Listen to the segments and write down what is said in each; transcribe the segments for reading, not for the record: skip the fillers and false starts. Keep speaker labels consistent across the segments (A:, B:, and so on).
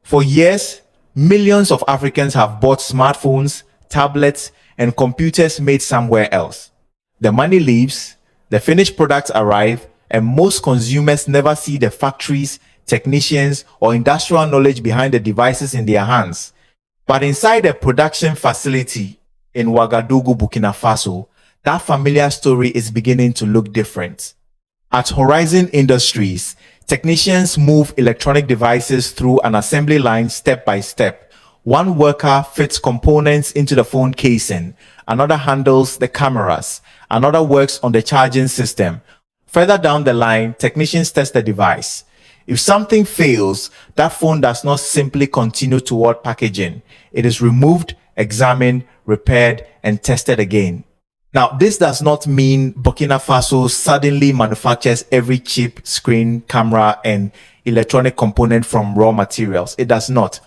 A: For years, millions of Africans have bought smartphones, tablets, and computers made somewhere else. The money leaves, the finished products arrive, and most consumers never see the factories, technicians, or industrial knowledge behind the devices in their hands. But inside a production facility in Ouagadougou, Burkina Faso, that familiar story is beginning to look different. At Horizon Industries, technicians move electronic devices through an assembly line step by step. One worker fits components into the phone casing, another handles the cameras, another works on the charging system. Further down the line, technicians test the device. If something fails, that phone does not simply continue toward packaging. It is removed, examined, repaired, and tested again. Now, this does not mean Burkina Faso suddenly manufactures every chip, screen, camera, and electronic component from raw materials. It does not.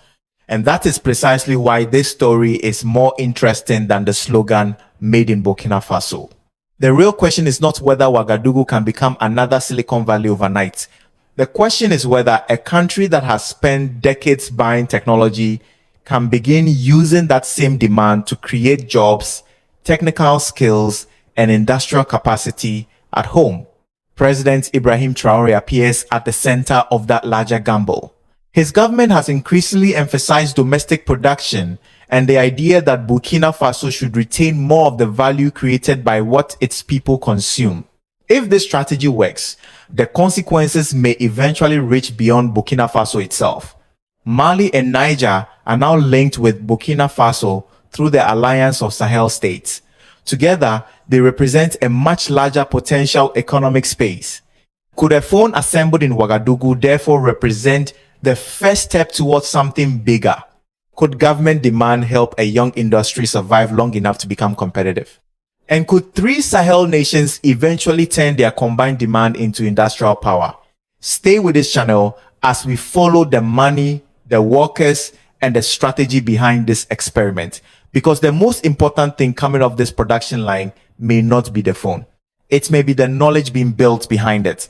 A: And that is precisely why this story is more interesting than the slogan, "Made in Burkina Faso." The real question is not whether Ouagadougou can become another Silicon Valley overnight. The question is whether a country that has spent decades buying technology can begin using that same demand to create jobs, technical skills, and industrial capacity at home. President Ibrahim Traore appears at the center of that larger gamble. His government has increasingly emphasized domestic production and the idea that Burkina Faso should retain more of the value created by what its people consume. If this strategy works, the consequences may eventually reach beyond Burkina Faso itself. Mali and Niger are now linked with Burkina Faso through the alliance of Sahel states. Together, they represent a much larger potential economic space. Could a phone assembled in Ouagadougou therefore represent the first step towards something bigger? Could government demand help a young industry survive long enough to become competitive? And could three Sahel nations eventually turn their combined demand into industrial power? Stay with this channel as we follow the money, the workers, and the strategy behind this experiment. Because the most important thing coming off this production line may not be the phone. It may be the knowledge being built behind it.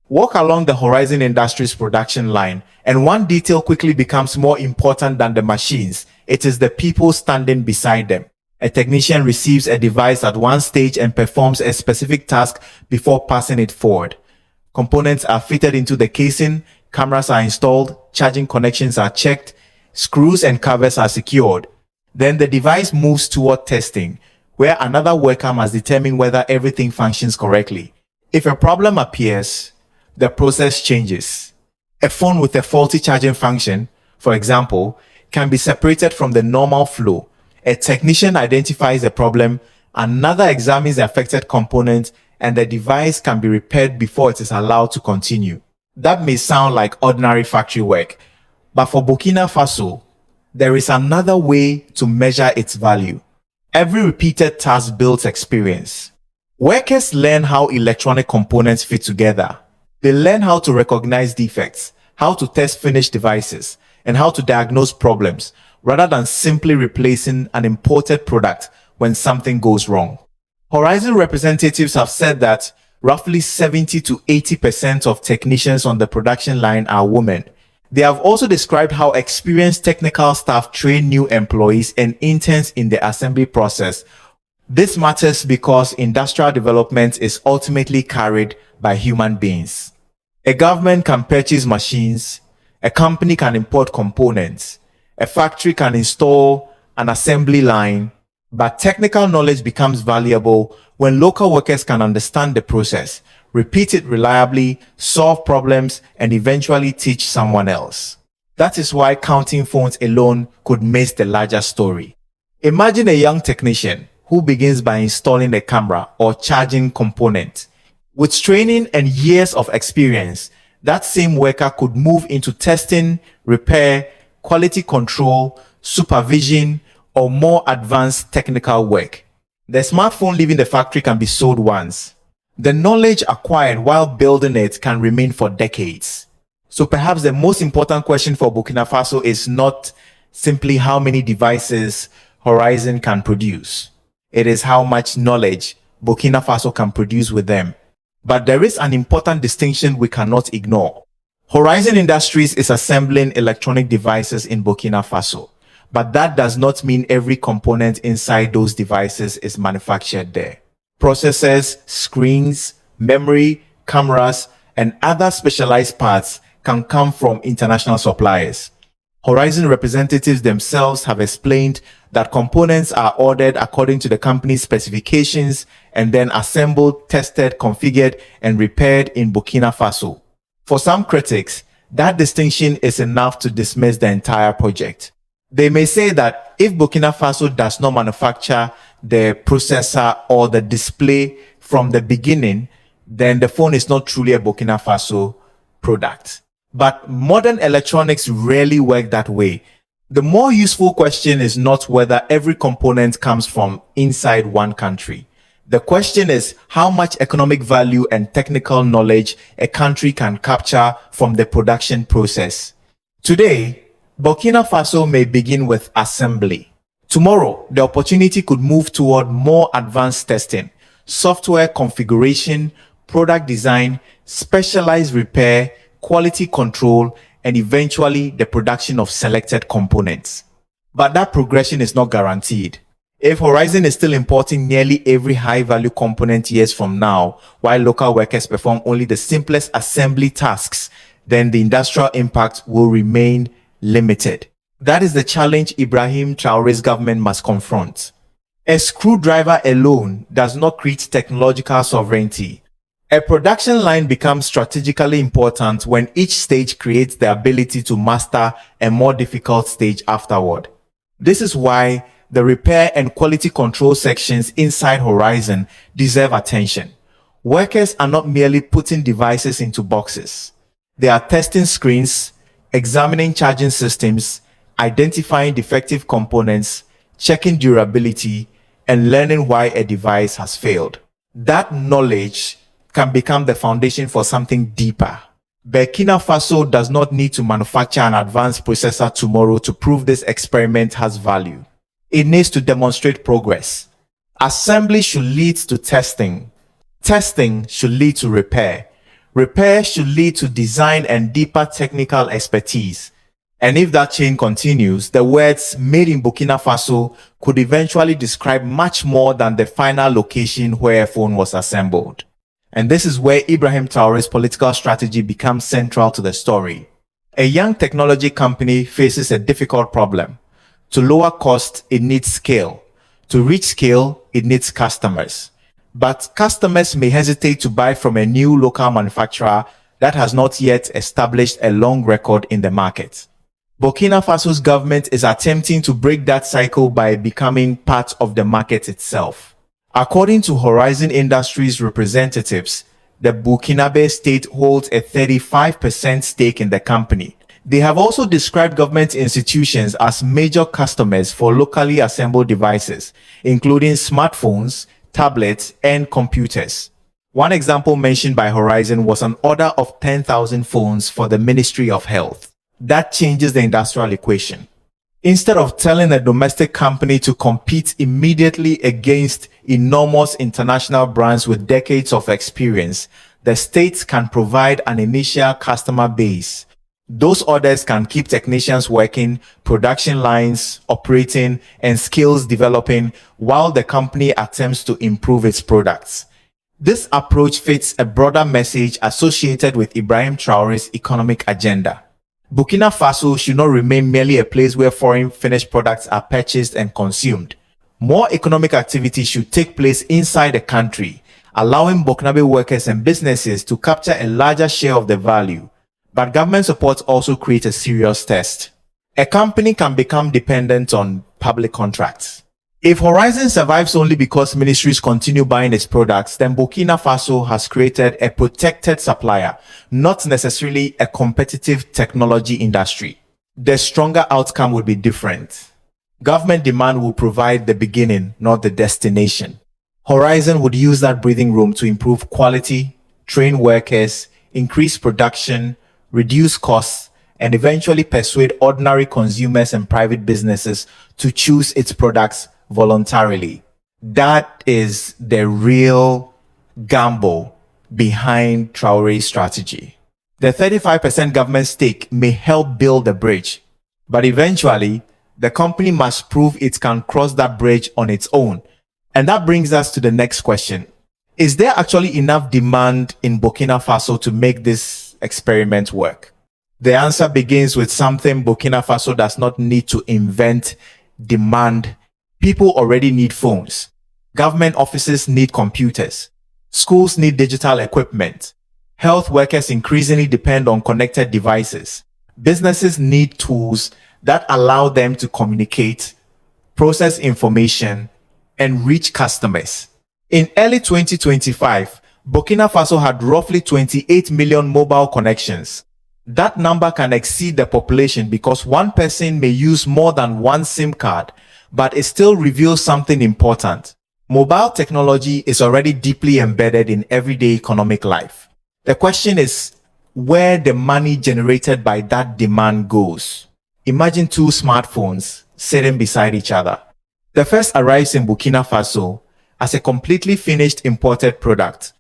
A: Walk along the Horizon Industries production line, and one detail quickly becomes more important than the machines. It is the people standing beside them. A technician receives a device at one stage and performs a specific task before passing it forward. Components are fitted into the casing, cameras are installed, charging connections are checked, screws and covers are secured. Then the device moves toward testing, where another worker must determine whether everything functions correctly. If a problem appears, the process changes. A phone with a faulty charging function, for example, can be separated from the normal flow. A technician identifies the problem, another examines the affected component, and the device can be repaired before it is allowed to continue. That may sound like ordinary factory work, but for Burkina Faso, there is another way to measure its value. Every repeated task builds experience. Workers learn how electronic components fit together. They learn how to recognize defects, how to test finished devices, and how to diagnose problems, rather than simply replacing an imported product when something goes wrong. Horizon representatives have said that roughly 70 to 80% of technicians on the production line are women. They have also described how experienced technical staff train new employees and interns in the assembly process. This matters because industrial development is ultimately carried by human beings. A government can purchase machines, a company can import components, a factory can install an assembly line, but technical knowledge becomes valuable when local workers can understand the process, repeat it reliably, solve problems, and eventually teach someone else. That is why counting phones alone could miss the larger story. Imagine a young technician who begins by installing a camera or charging component. With training and years of experience, that same worker could move into testing, repair, quality control, supervision, or more advanced technical work. The smartphone leaving the factory can be sold once. The knowledge acquired while building it can remain for decades. So perhaps the most important question for Burkina Faso is not simply how many devices Horizon can produce. It is how much knowledge Burkina Faso can produce with them. But there is an important distinction we cannot ignore. Horizon Industries is assembling electronic devices in Burkina Faso, but that does not mean every component inside those devices is manufactured there. Processors, screens, memory, cameras, and other specialized parts can come from international suppliers. Horizon representatives themselves have explained that components are ordered according to the company's specifications and then assembled, tested, configured, and repaired in Burkina Faso. For some critics, that distinction is enough to dismiss the entire project. They may say that if Burkina Faso does not manufacture the processor or the display from the beginning, then the phone is not truly a Burkina Faso product. But modern electronics rarely work that way. The more useful question is not whether every component comes from inside one country. The question is how much economic value and technical knowledge a country can capture from the production process. Today, Burkina Faso may begin with assembly. Tomorrow, the opportunity could move toward more advanced testing, software configuration, product design, specialized repair, quality control, and eventually the production of selected components. But that progression is not guaranteed. If Horizon is still importing nearly every high-value component years from now, while local workers perform only the simplest assembly tasks, then the industrial impact will remain limited. That is the challenge Ibrahim Traore's government must confront. A screwdriver alone does not create technological sovereignty. A production line becomes strategically important when each stage creates the ability to master a more difficult stage afterward. This is why the repair and quality control sections inside Horizon deserve attention. Workers are not merely putting devices into boxes. They are testing screens, examining charging systems, identifying defective components, checking durability, and learning why a device has failed. That knowledge can become the foundation for something deeper. Burkina Faso does not need to manufacture an advanced processor tomorrow to prove this experiment has value. It needs to demonstrate progress. Assembly should lead to testing. Testing should lead to repair. Repair should lead to design and deeper technical expertise. And if that chain continues, the words "made in Burkina Faso" could eventually describe much more than the final location where a phone was assembled. And this is where Ibrahim Traore's political strategy becomes central to the story. A young technology company faces a difficult problem. To lower cost, it needs scale. To reach scale, it needs customers. But customers may hesitate to buy from a new local manufacturer that has not yet established a long record in the market. Burkina Faso's government is attempting to break that cycle by becoming part of the market itself. According to Horizon Industries representatives, the Burkinabe state holds a 35% stake in the company. They have also described government institutions as major customers for locally assembled devices, including smartphones, tablets, and computers. One example mentioned by Horizon was an order of 10,000 phones for the Ministry of Health. That changes the industrial equation. Instead of telling a domestic company to compete immediately against enormous international brands with decades of experience, the states can provide an initial customer base. Those orders can keep technicians working, production lines operating, and skills developing while the company attempts to improve its products. This approach fits a broader message associated with Ibrahim Traore's economic agenda. Burkina Faso should not remain merely a place where foreign finished products are purchased and consumed. More economic activity should take place inside the country, allowing Burkinabe workers and businesses to capture a larger share of the value. But government support also creates a serious test. A company can become dependent on public contracts. If Horizon survives only because ministries continue buying its products, then Burkina Faso has created a protected supplier, not necessarily a competitive technology industry. The stronger outcome would be different. Government demand will provide the beginning, not the destination. Horizon would use that breathing room to improve quality, train workers, increase production, reduce costs, and eventually persuade ordinary consumers and private businesses to choose its products voluntarily. That is the real gamble behind Traore's strategy. The 35% government stake may help build the bridge, but eventually, the company must prove it can cross that bridge on its own. And that brings us to the next question. Is there actually enough demand in Burkina Faso to make this experiment work? The answer begins with something Burkina Faso does not need to invent: demand. People already need phones. Government offices need computers. Schools need digital equipment. Health workers increasingly depend on connected devices. Businesses need tools that allow them to communicate, process information, and reach customers. In early 2025, Burkina Faso had roughly 28 million mobile connections. That number can exceed the population because one person may use more than one SIM card, but it still reveals something important. Mobile technology is already deeply embedded in everyday economic life. The question is where the money generated by that demand goes. Imagine two smartphones sitting beside each other. The first arrives in Burkina Faso as a completely finished imported product.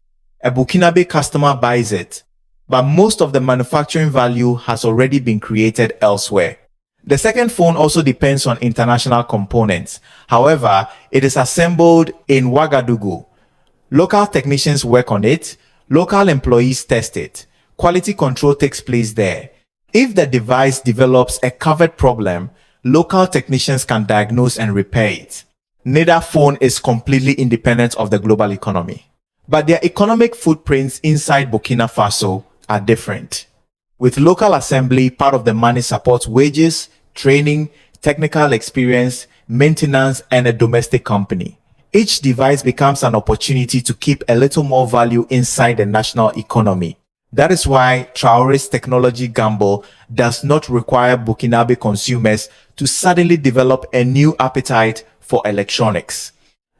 A: A Burkinabe customer buys it, but most of the manufacturing value has already been created elsewhere. The second phone also depends on international components. However, it is assembled in Ouagadougou. Local technicians work on it, local employees test it. Quality control takes place there. If the device develops a covered problem, local technicians can diagnose and repair it. Neither phone is completely independent of the global economy, but their economic footprints inside Burkina Faso are different. With local assembly, part of the money supports wages, training, technical experience, maintenance, and a domestic company. Each device becomes an opportunity to keep a little more value inside the national economy. That is why Traore's technology gamble does not require Burkinabe consumers to suddenly develop a new appetite for electronics.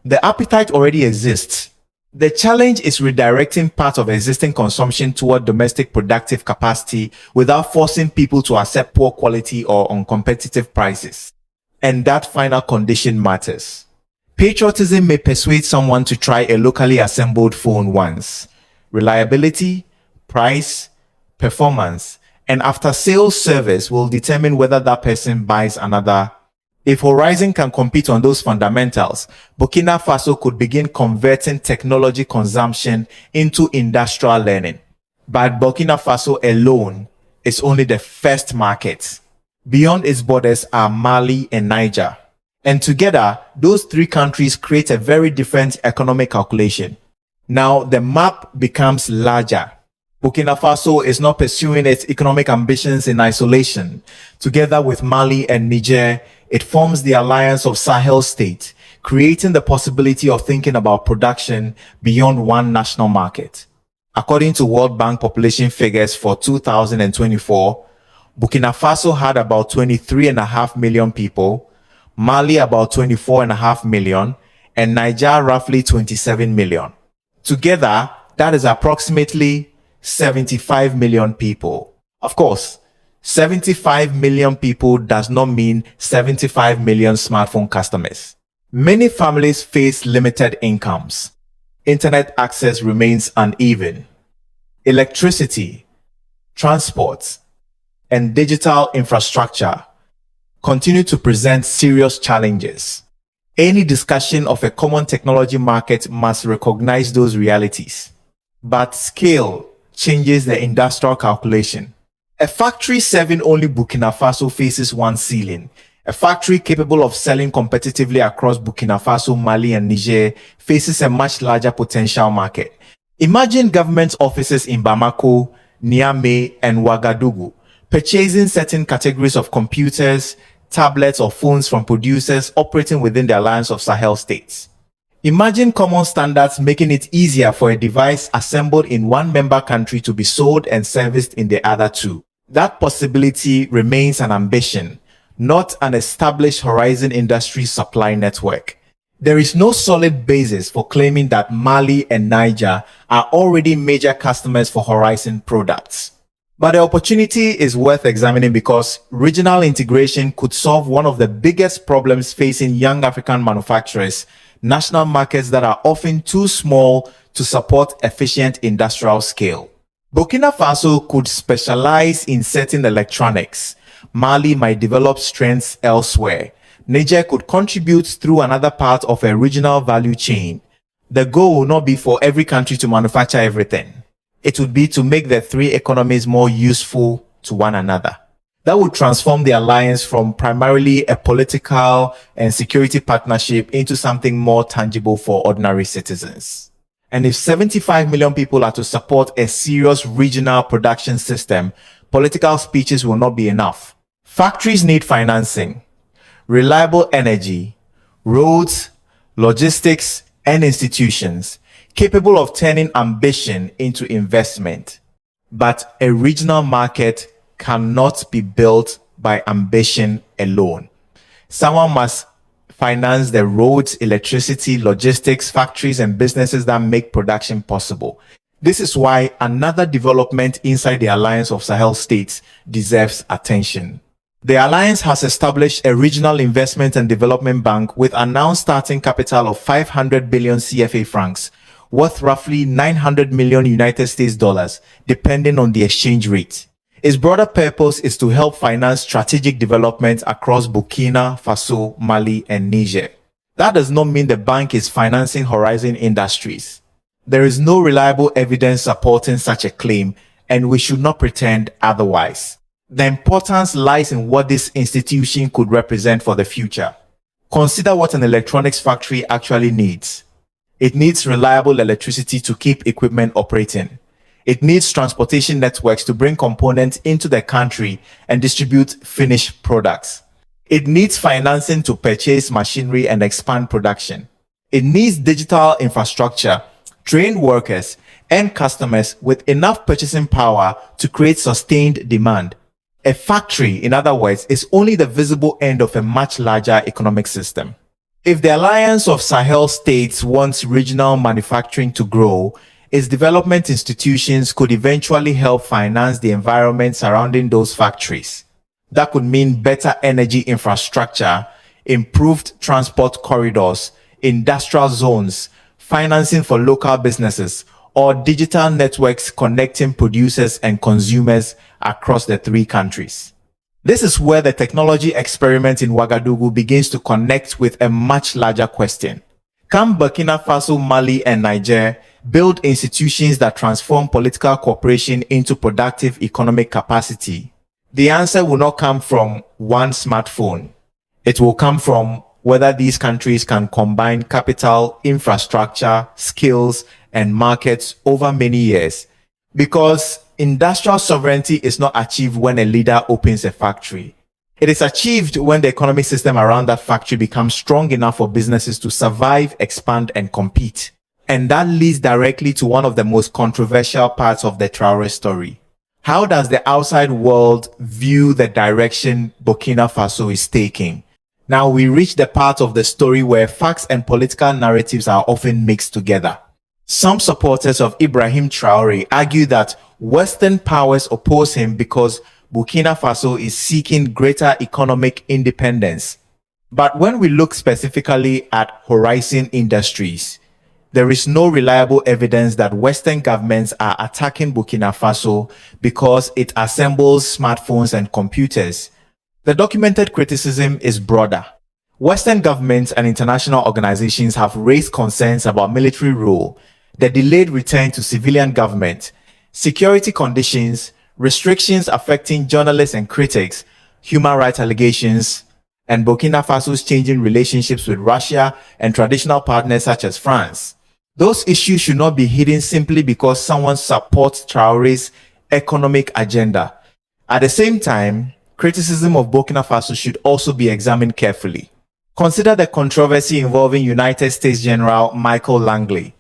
A: The appetite already exists. The challenge is redirecting part of existing consumption toward domestic productive capacity without forcing people to accept poor quality or uncompetitive prices. And that final condition matters. Patriotism may persuade someone to try a locally assembled phone once. Reliability, price, performance, and after-sales service will determine whether that person buys another. If Horizon can compete on those fundamentals, Burkina Faso could begin converting technology consumption into industrial learning. But Burkina Faso alone is only the first market. Beyond its borders are Mali and Niger. And together, those three countries create a very different economic calculation. Now, the map becomes larger. Burkina Faso is not pursuing its economic ambitions in isolation. Together with Mali and Niger, it forms the alliance of Sahel states, creating the possibility of thinking about production beyond one national market. According to World Bank population figures for 2024, Burkina Faso had about 23.5 million people, Mali about 24.5 million, and Niger roughly 27 million. Together, that is approximately 75 million people. Of course, 75 million people does not mean 75 million smartphone customers. Many families face limited incomes. Internet access remains uneven. Electricity, transport, and digital infrastructure continue to present serious challenges. Any discussion of a common technology market must recognize those realities. But scale changes the industrial calculation. A factory serving only Burkina Faso faces one ceiling. A factory capable of selling competitively across Burkina Faso, Mali, and Niger faces a much larger potential market. Imagine government offices in Bamako, Niamey, and Ouagadougou purchasing certain categories of computers, tablets, or phones from producers operating within the alliance of Sahel states. Imagine common standards making it easier for a device assembled in one member country to be sold and serviced in the other two. That possibility remains an ambition, not an established Horizon industry supply network. There is no solid basis for claiming that Mali and Niger are already major customers for Horizon products. But the opportunity is worth examining because regional integration could solve one of the biggest problems facing young African manufacturers: national markets that are often too small to support efficient industrial scale. Burkina Faso could specialize in certain electronics. Mali might develop strengths elsewhere. Niger could contribute through another part of a regional value chain. The goal will not be for every country to manufacture everything. It would be to make the three economies more useful to one another. That would transform the alliance from primarily a political and security partnership into something more tangible for ordinary citizens. And if 75 million people are to support a serious regional production system, political speeches will not be enough. Factories need financing, reliable energy, roads, logistics, and institutions capable of turning ambition into investment. But a regional market cannot be built by ambition alone. Someone must finance the roads, electricity, logistics, factories, and businesses that make production possible. This is why another development inside the Alliance of Sahel States deserves attention. The alliance has established a regional investment and development bank with announced starting capital of 500 billion CFA francs, worth roughly 900 million United States dollars, depending on the exchange rate. Its broader purpose is to help finance strategic development across Burkina Faso, Mali, and Niger. That does not mean the bank is financing horizon industries. There is no reliable evidence supporting such a claim, and we should not pretend otherwise. The importance lies in what this institution could represent for the future. Consider what an electronics factory actually needs. It needs reliable electricity to keep equipment operating. It needs transportation networks to bring components into the country and distribute finished products. It needs financing to purchase machinery and expand production. It needs digital infrastructure, trained workers, and customers with enough purchasing power to create sustained demand. A factory, in other words, is only the visible end of a much larger economic system. If the Alliance of Sahel States wants regional manufacturing to grow, its development institutions could eventually help finance the environment surrounding those factories. That could mean better energy infrastructure, improved transport corridors, industrial zones, financing for local businesses, or digital networks connecting producers and consumers across the three countries. This is where the technology experiment in Ouagadougou begins to connect with a much larger question. Can Burkina Faso, Mali, and Niger build institutions that transform political cooperation into productive economic capacity? The answer will not come from one smartphone. It will come from whether these countries can combine capital, infrastructure, skills, and markets over many years. Because industrial sovereignty is not achieved when a leader opens a factory. It is achieved when the economic system around that factory becomes strong enough for businesses to survive, expand, and compete. And that leads directly to one of the most controversial parts of the Traore story. How does the outside world view the direction Burkina Faso is taking? Now we reach the part of the story where facts and political narratives are often mixed together. Some supporters of Ibrahim Traore argue that Western powers oppose him because Burkina Faso is seeking greater economic independence. But when we look specifically at Horizon Industries, there is no reliable evidence that Western governments are attacking Burkina Faso because it assembles smartphones and computers. The documented criticism is broader. Western governments and international organizations have raised concerns about military rule, the delayed return to civilian government, security conditions, restrictions affecting journalists and critics, human rights allegations, and Burkina Faso's changing relationships with Russia and traditional partners such as France. Those issues should not be hidden simply because someone supports Traore's economic agenda. At the same time, criticism of Burkina Faso should also be examined carefully. Consider the controversy involving United States General Michael Langley.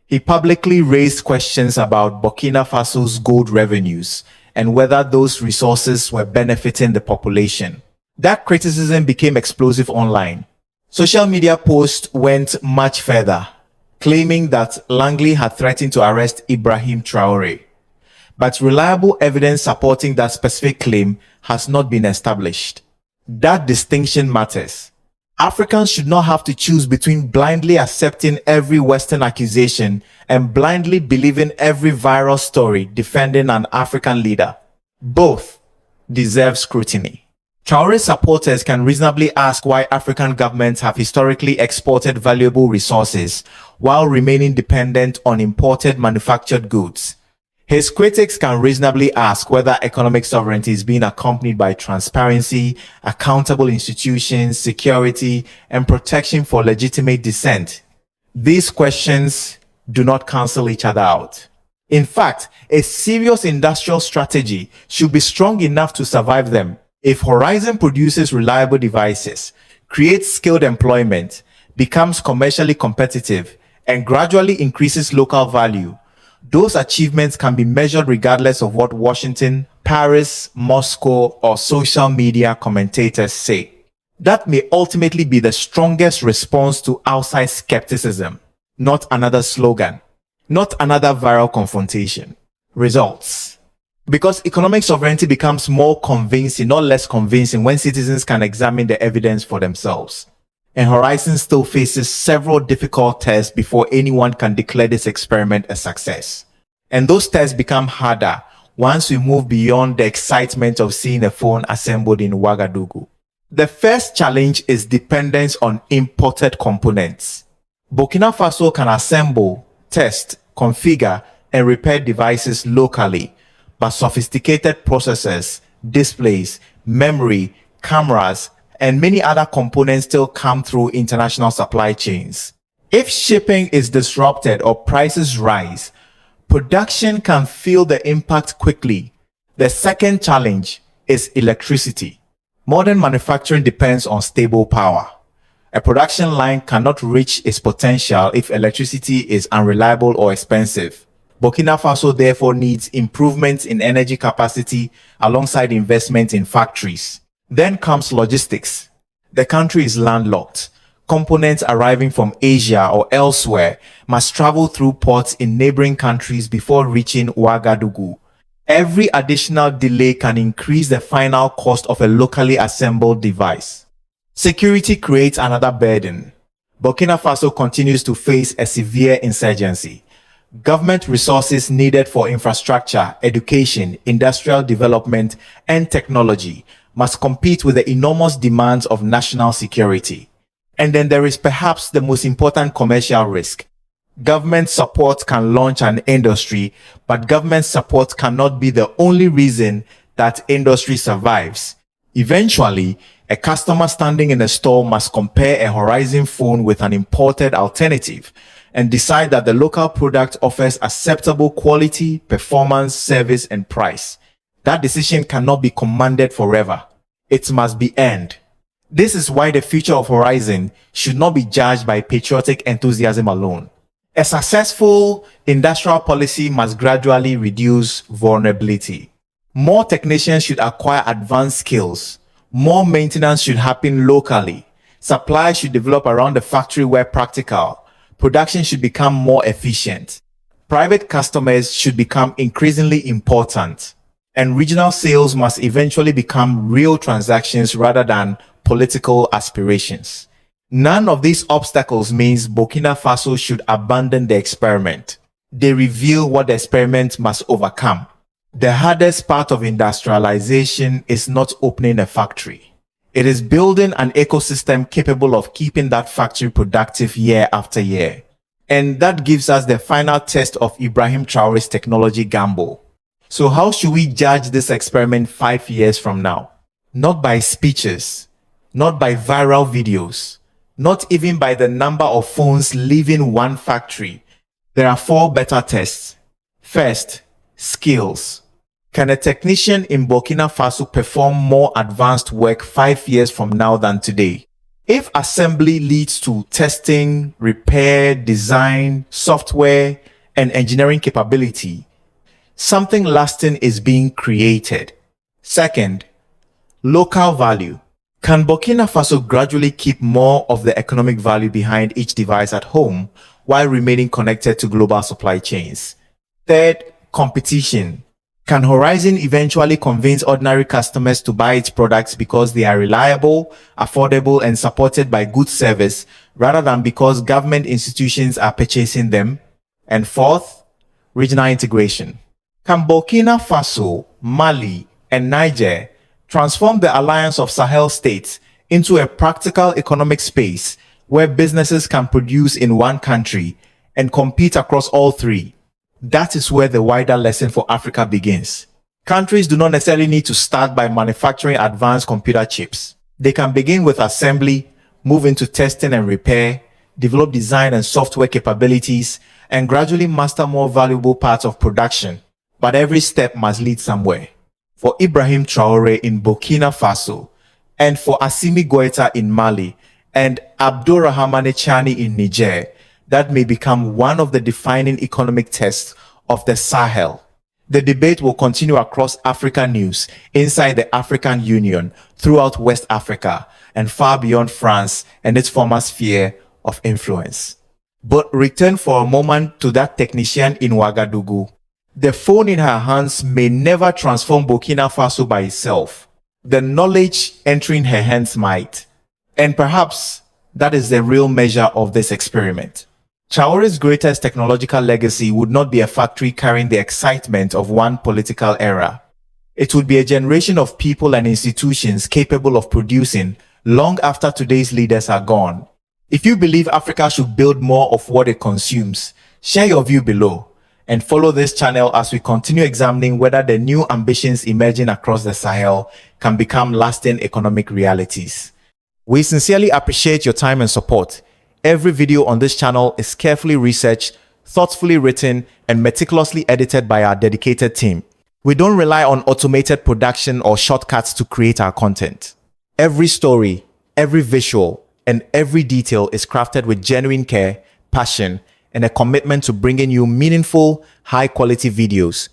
A: He publicly raised questions about Burkina Faso's gold revenues and whether those resources were benefiting the population. That criticism became explosive online. Social media posts went much further, claiming that Langley had threatened to arrest Ibrahim Traore. But reliable evidence supporting that specific claim has not been established. That distinction matters. Africans should not have to choose between blindly accepting every Western accusation and blindly believing every viral story defending an African leader. Both deserve scrutiny. Traore supporters can reasonably ask why African governments have historically exported valuable resources while remaining dependent on imported manufactured goods. His critics can reasonably ask whether economic sovereignty is being accompanied by transparency, accountable institutions, security, and protection for legitimate dissent. These questions do not cancel each other out. In fact, a serious industrial strategy should be strong enough to survive them. If Horizon produces reliable devices, creates skilled employment, becomes commercially competitive, and gradually increases local value, those achievements can be measured regardless of what Washington, Paris, Moscow, or social media commentators say. That may ultimately be the strongest response to outside skepticism, not another slogan, not another viral confrontation. Results. Because economic sovereignty becomes more convincing, not less convincing, when citizens can examine the evidence for themselves. And Horizon still faces several difficult tests before anyone can declare this experiment a success. And those tests become harder once we move beyond the excitement of seeing a phone assembled in Ouagadougou. The first challenge is dependence on imported components. Burkina Faso can assemble, test, configure, and repair devices locally, but sophisticated processors, displays, memory, cameras, and many other components still come through international supply chains. If shipping is disrupted or prices rise, production can feel the impact quickly. The second challenge is electricity. Modern manufacturing depends on stable power. A production line cannot reach its potential if electricity is unreliable or expensive. Burkina Faso therefore needs improvements in energy capacity alongside investment in factories. Then comes logistics. The country is landlocked. Components arriving from Asia or elsewhere must travel through ports in neighboring countries before reaching Ouagadougou. Every additional delay can increase the final cost of a locally assembled device. Security creates another burden. Burkina Faso continues to face a severe insurgency. Government resources needed for infrastructure, education, industrial development, and technology must compete with the enormous demands of national security. And then there is perhaps the most important commercial risk. Government support can launch an industry, but government support cannot be the only reason that industry survives. Eventually, a customer standing in a store must compare a Horizon phone with an imported alternative and decide that the local product offers acceptable quality, performance, service, and price. That decision cannot be commanded forever. It must be earned. This is why the future of Horizon should not be judged by patriotic enthusiasm alone. A successful industrial policy must gradually reduce vulnerability. More technicians should acquire advanced skills. More maintenance should happen locally. Supply should develop around the factory where practical. Production should become more efficient. Private customers should become increasingly important. And regional sales must eventually become real transactions rather than political aspirations. None of these obstacles means Burkina Faso should abandon the experiment. They reveal what the experiment must overcome. The hardest part of industrialization is not opening a factory. It is building an ecosystem capable of keeping that factory productive year after year. And that gives us the final test of Ibrahim Traore's technology gamble. So how should we judge this experiment 5 years from now? Not by speeches, not by viral videos, not even by the number of phones leaving one factory. There are 4 better tests. First, skills. Can a technician in Burkina Faso perform more advanced work 5 years from now than today? If assembly leads to testing, repair, design, software, and engineering capability, something lasting is being created. Second, local value. Can Burkina Faso gradually keep more of the economic value behind each device at home while remaining connected to global supply chains? Third, competition. Can Horizon eventually convince ordinary customers to buy its products because they are reliable, affordable, and supported by good service rather than because government institutions are purchasing them? And fourth, regional integration. Can Burkina Faso, Mali, and Niger transform the alliance of Sahel states into a practical economic space where businesses can produce in one country and compete across all three? That is where the wider lesson for Africa begins. Countries do not necessarily need to start by manufacturing advanced computer chips. They can begin with assembly, move into testing and repair, develop design and software capabilities, and gradually master more valuable parts of production. But every step must lead somewhere. For Ibrahim Traore in Burkina Faso, and for Assimi Goïta in Mali, and Abdurrahmane Chani in Niger, that may become one of the defining economic tests of the Sahel. The debate will continue across African news, inside the African Union, throughout West Africa, and far beyond France and its former sphere of influence. But return for a moment to that technician in Ouagadougou. The phone in her hands may never transform Burkina Faso by itself. The knowledge entering her hands might. And perhaps that is the real measure of this experiment. Traore's greatest technological legacy would not be a factory carrying the excitement of one political era. It would be a generation of people and institutions capable of producing long after today's leaders are gone. If you believe Africa should build more of what it consumes, share your view below and follow this channel as we continue examining whether the new ambitions emerging across the Sahel can become lasting economic realities. We sincerely appreciate your time and support. Every video on this channel is carefully researched, thoughtfully written, and meticulously edited by our dedicated team. We don't rely on automated production or shortcuts to create our content. Every story, every visual, and every detail is crafted with genuine care, passion, and a commitment to bringing you meaningful, high-quality videos